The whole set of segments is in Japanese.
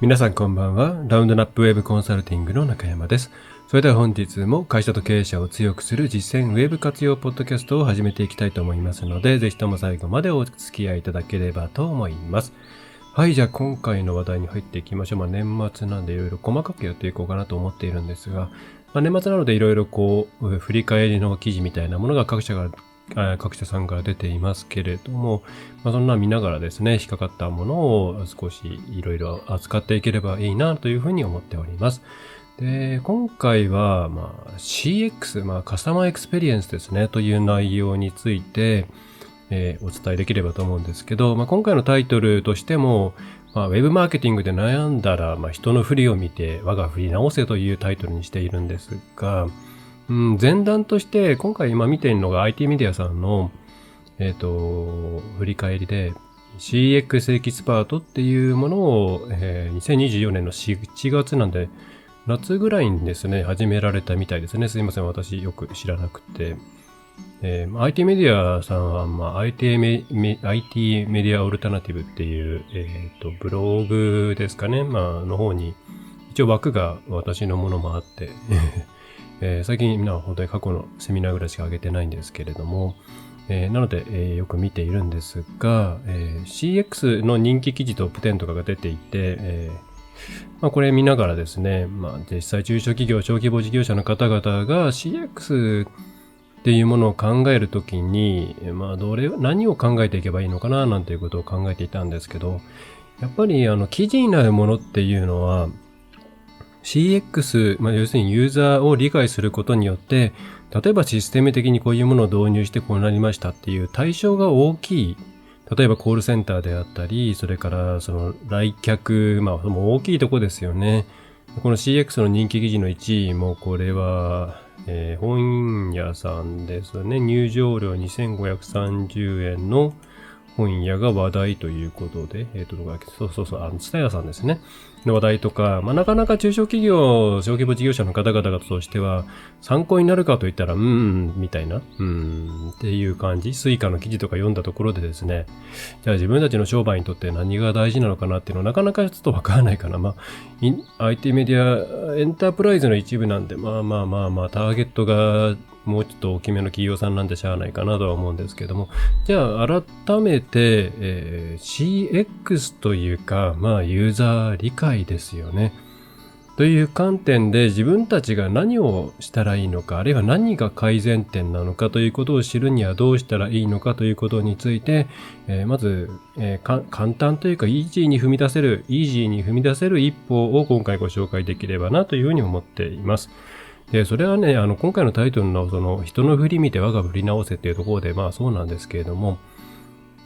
皆さんこんばんは。ラウンドナップウェブコンサルティングの中山です。それでは本日も会社と経営者を強くする実践ウェブ活用ポッドキャストを始めていきたいと思いますので、ぜひとも最後までお付き合いいただければと思います。はい、じゃあ今回の話題に入っていきましょう。年末なんでいろいろ細かくやっていこうかなと思っているんですが、年末なのでいろいろ振り返りの記事みたいなものが各社さんから出ていますけれども、そんな見ながらですね、引っかかったものを少しいろいろ扱っていければいいなというふうに思っております。で、今回は、CX、カスタマーエクスペリエンスですね、という内容について、お伝えできればと思うんですけど、今回のタイトルとしても、ウェブマーケティングで悩んだら、人の振りを見て我が振り直せというタイトルにしているんですが、前段として今回今見ているのが IT メディアさんの、振り返りで CX エキスパートっていうものを、2024年の7月なんで夏ぐらいにですね、始められたみたいですね。すいません、私よく知らなくて。IT メディアさんは、IT メディアオルタナティブっていう、ブログですかね、の方に、一応枠が私のものもあって、最近本当に過去のセミナーぐらいしか上げてないんですけれども、なので、よく見ているんですが、CX の人気記事トップ10とかが出ていて、これ見ながらですね、実際中小企業、小規模事業者の方々が CX っていうものを考えるときに、何を考えていけばいいのかななんていうことを考えていたんですけど、やっぱり記事になるものっていうのは、CX、要するにユーザーを理解することによって、例えばシステム的にこういうものを導入してこうなりましたっていう対象が大きい。例えばコールセンターであったり、それからその来客、大きいとこですよね。この CX の人気記事の1位もこれは、本屋さんですね。入場料2530円の本屋が話題ということで、ツタヤさんですね。の話題とか、なかなか中小企業、小規模事業者の方々としては、参考になるかといったら、みたいな、っていう感じ。スイカの記事とか読んだところでですね、じゃあ自分たちの商売にとって何が大事なのかなっていうのはなかなかちょっとわからないかな。IT メディア、エンタープライズの一部なんで、ターゲットがもうちょっと大きめの企業さんなんでしゃあないかなとは思うんですけども、じゃあ改めて、CX というか、ユーザー理解ですよね。という観点で自分たちが何をしたらいいのか、あるいは何が改善点なのかということを知るにはどうしたらいいのかということについて、まず、簡単というかイージーに踏み出せる一歩を今回ご紹介できればなというふうに思っています。で、それはね、今回のタイトルのその人の振り見て我が振り直せっていうところで、そうなんですけれども、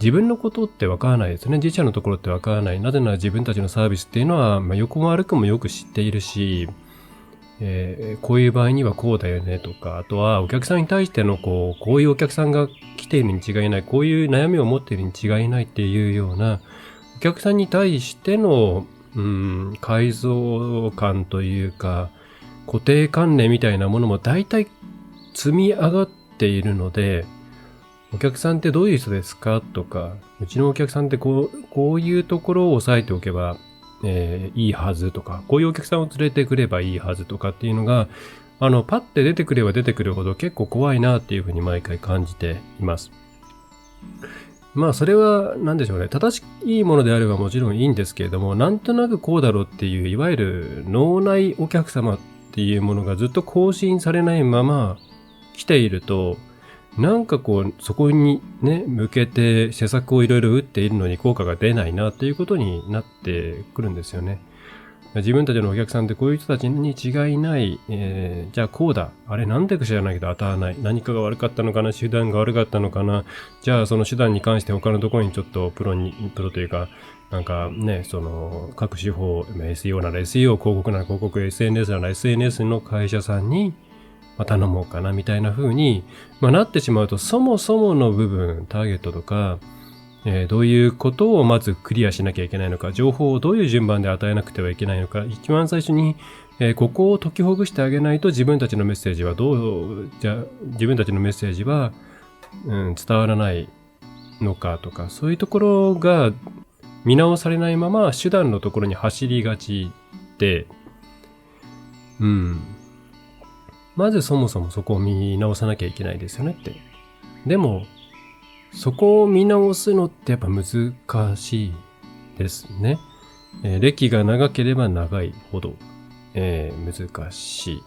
自分のことってわからないですね。自社のところってわからない。なぜなら自分たちのサービスっていうのは、良くも悪くもよく知っているし、こういう場合にはこうだよねとか、あとはお客さんに対してのこういうお客さんが来ているに違いない、こういう悩みを持っているに違いないっていうような、お客さんに対しての、改造感というか、固定観念みたいなものも大体積み上がっているので、お客さんってどういう人ですかとか、うちのお客さんってこういうところを押さえておけば、いいはずとか、こういうお客さんを連れてくればいいはずとかっていうのが、パッて出てくれば出てくるほど結構怖いなっていうふうに毎回感じています。それは何でしょうね。正しいものであればもちろんいいんですけれども、なんとなくこうだろうっていう、いわゆる脳内お客様っていうものがずっと更新されないまま来ていると、なんかそこにね、向けて施策をいろいろ打っているのに効果が出ないなっていうことになってくるんですよね。自分たちのお客さんってこういう人たちに違いない、じゃあこうだ。あれなんでか知らないけど当たらない。何かが悪かったのかな、手段が悪かったのかな。じゃあその手段に関して他のところにちょっとプロというか、なんかね、その各手法、SEO なら SEO、広告なら広告、SNS なら SNS の会社さんに頼もうかなみたいな風に、なってしまうと、そもそもの部分、ターゲットとか、どういうことをまずクリアしなきゃいけないのか、情報をどういう順番で与えなくてはいけないのか、一番最初に、ここを解きほぐしてあげないと自分たちのメッセージは伝わらないのかとか、そういうところが見直されないまま手段のところに走りがちで、まずそもそもそこを見直さなきゃいけないですよねって。でも、そこを見直すのってやっぱ難しいですね。歴が長ければ長いほど、難しい。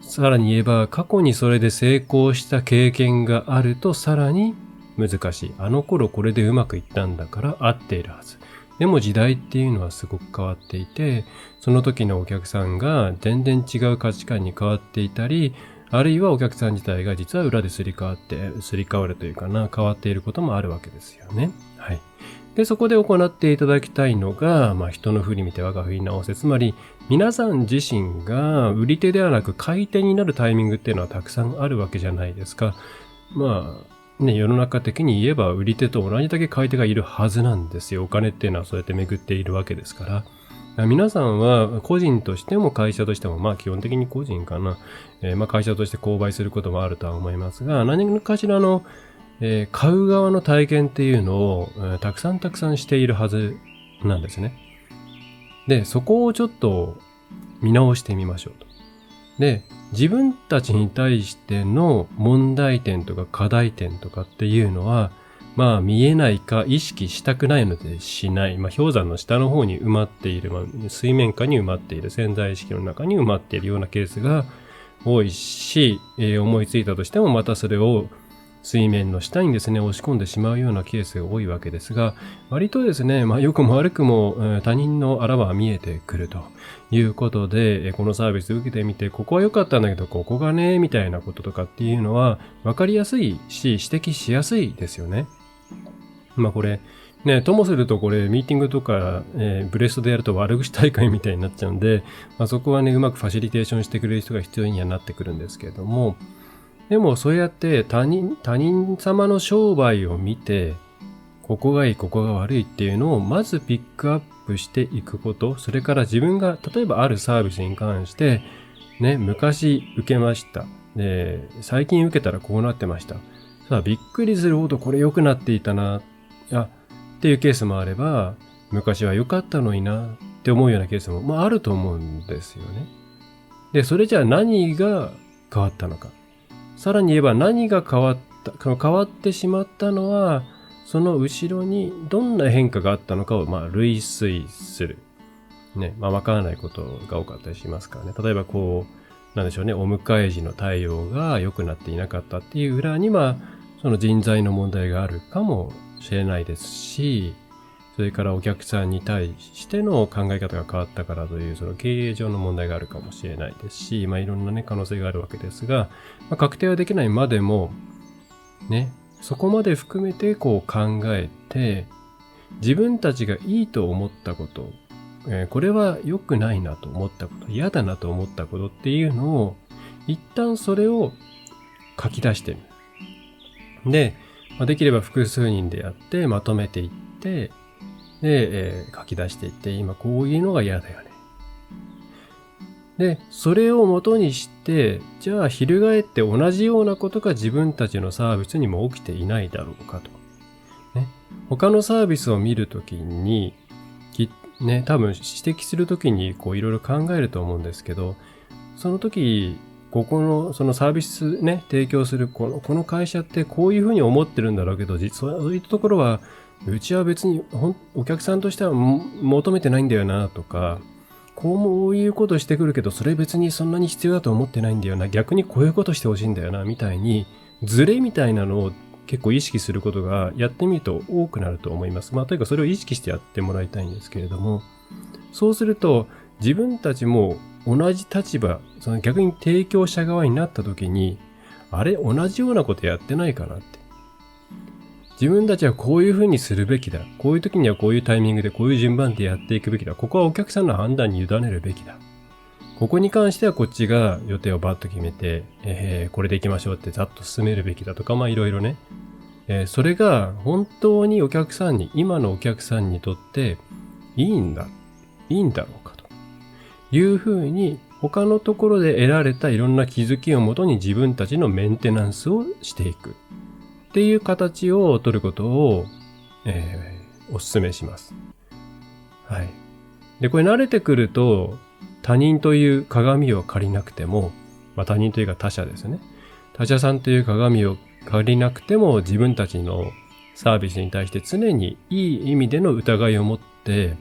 さらに言えば、過去にそれで成功した経験があるとさらに難しい。あの頃これでうまくいったんだから合っているはず。でも時代っていうのはすごく変わっていて、その時のお客さんが全然違う価値観に変わっていたり、あるいはお客さん自体が実は裏ですり替わるというかな、変わっていることもあるわけですよね。はい。で、そこで行っていただきたいのが、人の振り見て我が振り直せ。つまり、皆さん自身が売り手ではなく買い手になるタイミングっていうのはたくさんあるわけじゃないですか。世の中的に言えば売り手と同じだけ買い手がいるはずなんですよ。お金っていうのはそうやって巡っているわけですから。皆さんは個人としても会社としても、基本的に個人かな。会社として購買することもあるとは思いますが、何かしらの、買う側の体験っていうのを、たくさんしているはずなんですね。で、そこをちょっと見直してみましょうと。で、自分たちに対しての問題点とか課題点とかっていうのは、見えないか意識したくないのでしない。氷山の下の方に埋まっている、水面下に埋まっている、潜在意識の中に埋まっているようなケースが多いし、思いついたとしてもまたそれを水面の下にですね、押し込んでしまうようなケースが多いわけですが、割とですね、良くも悪くも他人のあらは見えてくるということで、このサービス受けてみて、ここは良かったんだけど、ここがね、みたいなこととかっていうのは分かりやすいし、指摘しやすいですよね。これ、ともするとこれ、ミーティングとか、ブレストでやると悪口大会みたいになっちゃうんで、そこはね、うまくファシリテーションしてくれる人が必要にはなってくるんですけれども、でもそうやって他人様の商売を見て、ここがいい、ここが悪いっていうのをまずピックアップしていくこと、それから自分が例えばあるサービスに関して、昔受けました。で、最近受けたらこうなってました。さあ、びっくりするほどこれ良くなっていたな、っていうケースもあれば、昔は良かったのになって思うようなケースも、あると思うんですよね。で、それじゃあ何が変わったのか。さらに言えば何が変わってしまったのは、その後ろにどんな変化があったのかを類推する。わからないことが多かったりしますからね。例えばお迎え時の対応が良くなっていなかったっていう裏には、その人材の問題があるかもしれないですし、それからお客さんに対しての考え方が変わったからという、その経営上の問題があるかもしれないですし、いろんな可能性があるわけですが、確定はできないまでも、そこまで含めて考えて、自分たちがいいと思ったこと、これは良くないなと思ったこと、嫌だなと思ったことっていうのを、一旦それを書き出してみる。で、できれば複数人でやってまとめていって、で、書き出していって、今こういうのが嫌だよね。で、それを元にして、じゃあ翻って同じようなことが自分たちのサービスにも起きていないだろうかと。他のサービスを見るときに、多分指摘するときにいろいろ考えると思うんですけど、その時、ここのそのサービス提供するこの会社ってこういうふうに思ってるんだろうけど、そういうところは、うちは別にお客さんとしては求めてないんだよなとか、こういうことしてくるけど、それ別にそんなに必要だと思ってないんだよな。逆にこういうことしてほしいんだよな、みたいに、ズレみたいなのを結構意識することがやってみると多くなると思います。というかそれを意識してやってもらいたいんですけれども、そうすると自分たちも同じ立場、その逆に提供者側になった時に、あれ同じようなことやってないかなって。自分たちはこういうふうにするべきだ。こういう時にはこういうタイミングでこういう順番でやっていくべきだ。ここはお客さんの判断に委ねるべきだ。ここに関してはこっちが予定をバッと決めて、これで行きましょうってざっと進めるべきだとか、いろいろね。それが本当に今のお客さんにとっていいんだろうかというふうに、他のところで得られたいろんな気づきをもとに自分たちのメンテナンスをしていくっていう形を取ることを、お勧めします。はい。で、これ慣れてくると、他人という鏡を借りなくても、他人というか他者ですね。他者さんという鏡を借りなくても、自分たちのサービスに対して常にいい意味での疑いを持って、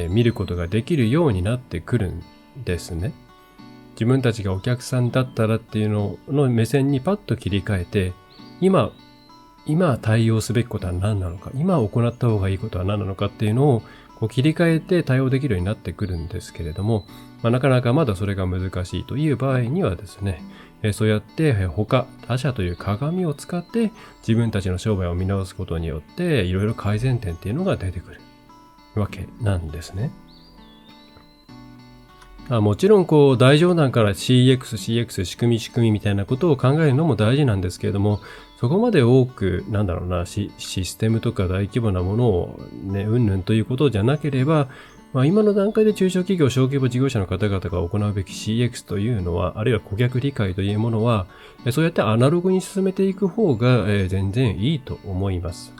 見ることができるようになってくるんですね。自分たちがお客さんだったらっていうのの目線にパッと切り替えて、今対応すべきことは何なのか、今行った方がいいことは何なのかっていうのをこう切り替えて対応できるようになってくるんですけれども、なかなかまだそれが難しいという場合にはですね、そうやって他者という鏡を使って自分たちの商売を見直すことによっていろいろ改善点っていうのが出てくるわけなんですね。もちろん大冗談から CX 仕組みみたいなことを考えるのも大事なんですけれども、そこまで多くシステムとか大規模なものをねうんぬんということじゃなければ、今の段階で中小企業小規模事業者の方々が行うべき CX というのは、あるいは顧客理解というものは、そうやってアナログに進めていく方が全然いいと思います。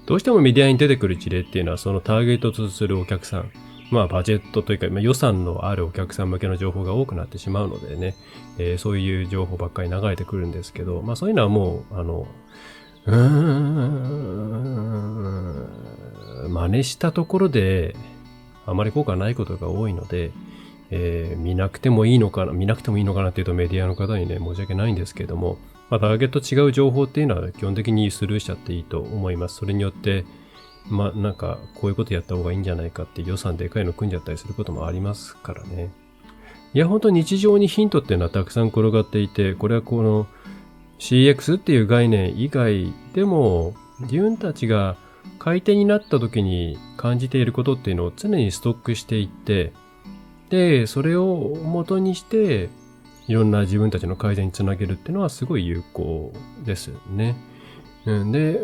どうしてもメディアに出てくる事例っていうのは、そのターゲットとするお客さん、バジェットというか、予算のあるお客さん向けの情報が多くなってしまうのでね、そういう情報ばっかり流れてくるんですけど、そういうのはもう、真似したところで、あまり効果ないことが多いので、見なくてもいいのかなっていうとメディアの方にね、申し訳ないんですけども、ターゲット違う情報っていうのは基本的にスルーしちゃっていいと思います。それによって、こういうことやった方がいいんじゃないかって予算でかいの組んじゃったりすることもありますからね。いや、本当に日常にヒントっていうのはたくさん転がっていて、これはこの CX っていう概念以外でも、自分たちが買い手になった時に感じていることっていうのを常にストックしていって、で、それを元にして、いろんな自分たちの改善につなげるっていうのはすごい有効ですね。で、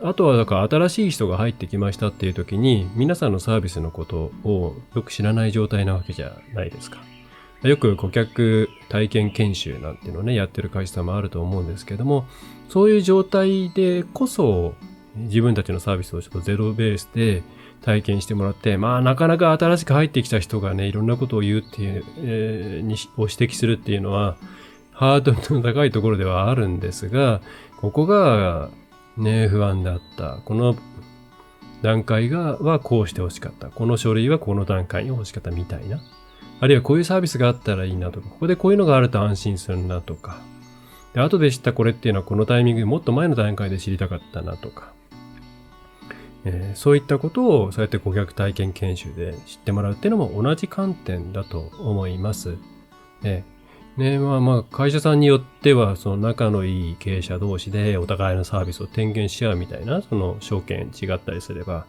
あとはだから新しい人が入ってきましたっていう時に、皆さんのサービスのことをよく知らない状態なわけじゃないですか。よく顧客体験研修なんていうのをね、やってる会社さんもあると思うんですけども、そういう状態でこそ自分たちのサービスをちょっとゼロベースで体験してもらって、なかなか新しく入ってきた人がね、いろんなことを言うっていう、を指摘するっていうのは、ハードルの高いところではあるんですが、ここがね、不安だった。この段階はこうして欲しかった。この書類はこの段階に欲しかったみたいな。あるいはこういうサービスがあったらいいなとか、ここでこういうのがあると安心するなとか。で、後で知ったこれっていうのはこのタイミングでもっと前の段階で知りたかったなとか。そういったことをそうやって顧客体験研修で知ってもらうっていうのも同じ観点だと思います。会社さんによってはその仲のいい経営者同士でお互いのサービスを点検し合うみたいな、その証券違ったりすれば、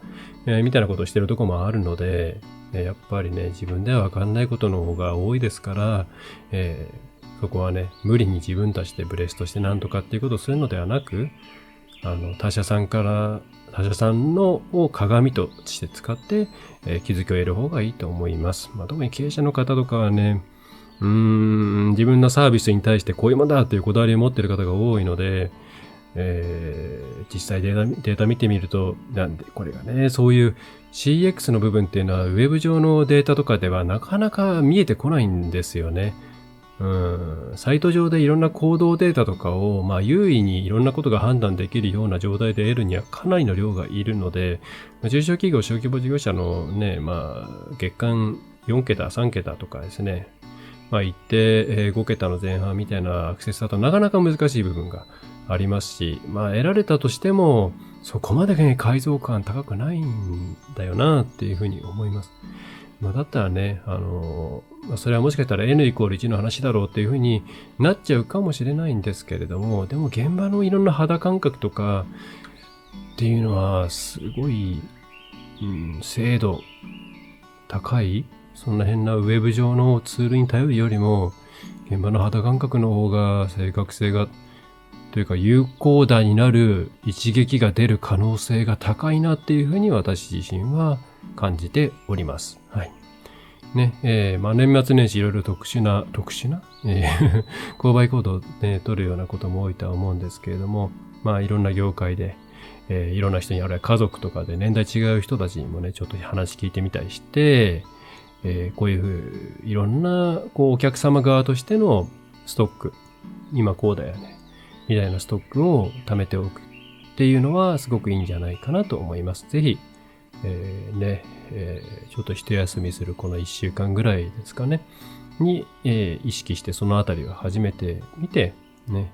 みたいなことをしてるところもあるので、やっぱりね、自分では分かんないことの方が多いですから、そこはね、無理に自分たちでブレストしてなんとかっていうことをするのではなく、他社さんのを鏡として使って、気づきを得る方がいいと思います。特に経営者の方とかはね、自分のサービスに対してこういうものだというこだわりを持っている方が多いので、実際データ見てみると、なんでこれがね、そういう CX の部分っていうのはウェブ上のデータとかではなかなか見えてこないんですよね。サイト上でいろんな行動データとかを、優位にいろんなことが判断できるような状態で得るにはかなりの量がいるので、中小企業、小規模事業者のね、月間4桁、3桁とかですね、一定5桁の前半みたいなアクセスだとなかなか難しい部分がありますし、得られたとしても、そこまでね、解像感高くないんだよなっていうふうに思います。だったらね、それはもしかしたら N イコール1の話だろうっていうふうになっちゃうかもしれないんですけれども、でも現場のいろんな肌感覚とかっていうのはすごい、精度高い、そんな変なウェブ上のツールに頼るよりも、現場の肌感覚の方が正確性が、というか有効打になる一撃が出る可能性が高いなっていうふうに私自身は感じております。はい。ね、年末年始いろいろ特殊な、購買行動をね、取るようなことも多いとは思うんですけれども、いろんな業界で、いろんな人に、あるいは家族とかで年代違う人たちにもね、ちょっと話聞いてみたりして、こういういろんなお客様側としてのストック、今こうだよねみたいなストックを貯めておくっていうのはすごくいいんじゃないかなと思います。ぜひ、ちょっと一休みするこの1週間ぐらいですかねに、意識してそのあたりを始めてみてね、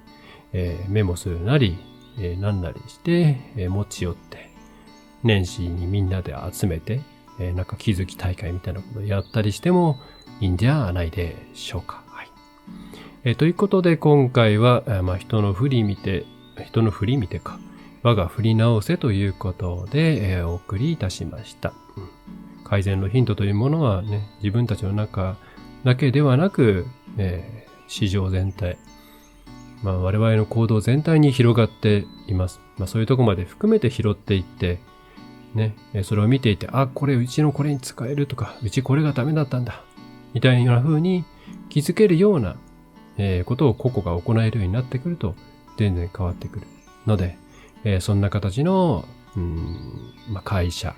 メモするなり、なんなりして、持ち寄って年始にみんなで集めて、なんか気づき大会みたいなことをやったりしてもいいんじゃないでしょうか。はい。ということで今回は、人の振り見てか、我が振り直せということで、お送りいたしました。改善のヒントというものはね、自分たちの中だけではなく、市場全体、我々の行動全体に広がっています。そういうとこまで含めて拾っていって、ね、それを見ていて、これうちのこれに使えるとか、うちこれがダメだったんだ、みたいな風に気づけるような、ことを個々が行えるようになってくると、全然変わってくるので、そんな形の、会社、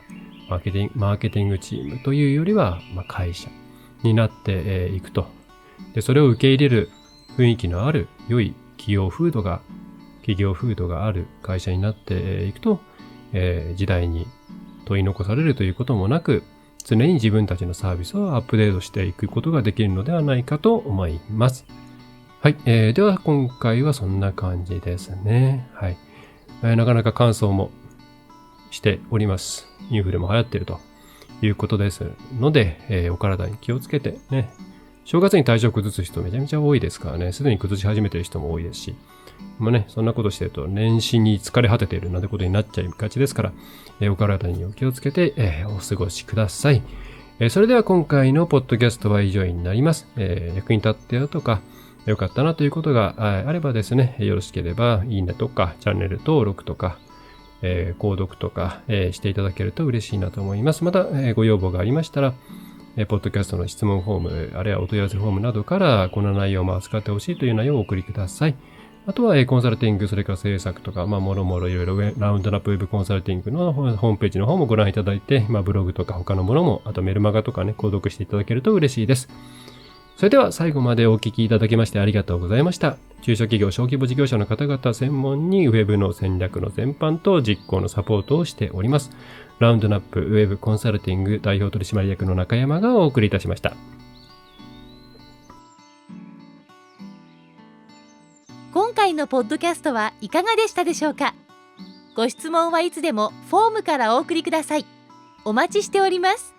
マーケティングチームというよりは、会社になっていくと。で、それを受け入れる雰囲気のある良い企業風土がある会社になっていくと、時代に問い残されるということもなく、常に自分たちのサービスをアップデートしていくことができるのではないかと思います。はい。では今回はそんな感じですね。はい。なかなか乾燥もしております。インフレも流行っているということですので、お体に気をつけてね。正月に体調を崩す人めちゃめちゃ多いですからね。すでに崩し始めている人も多いですし。そんなことしてると年始に疲れ果てているなんてことになっちゃいがちですから、お体にお気をつけて、お過ごしください。それでは今回のポッドキャストは以上になります。役に立ってよとか、よかったなということがあればですね、よろしければいいねとか、チャンネル登録とか、購読とか、していただけると嬉しいなと思います。また、ご要望がありましたら、ポッドキャストの質問フォーム、あるいはお問い合わせフォームなどから、この内容も扱ってほしいという内容をお送りください。あとは、コンサルティング、それから制作とか、もろもろいろいろラウンドナップウェブコンサルティングのホームページの方もご覧いただいて、ブログとか他のものも、あとメルマガとかね、購読していただけると嬉しいです。それでは最後までお聞きいただきましてありがとうございました。中小企業、小規模事業者の方々専門にウェブの戦略の全般と実行のサポートをしております。ラウンドナップウェブコンサルティング代表取締役の中山がお送りいたしました。今回のポッドキャストはいかがでしたでしょうか。ご質問はいつでもフォームからお送りください。お待ちしております。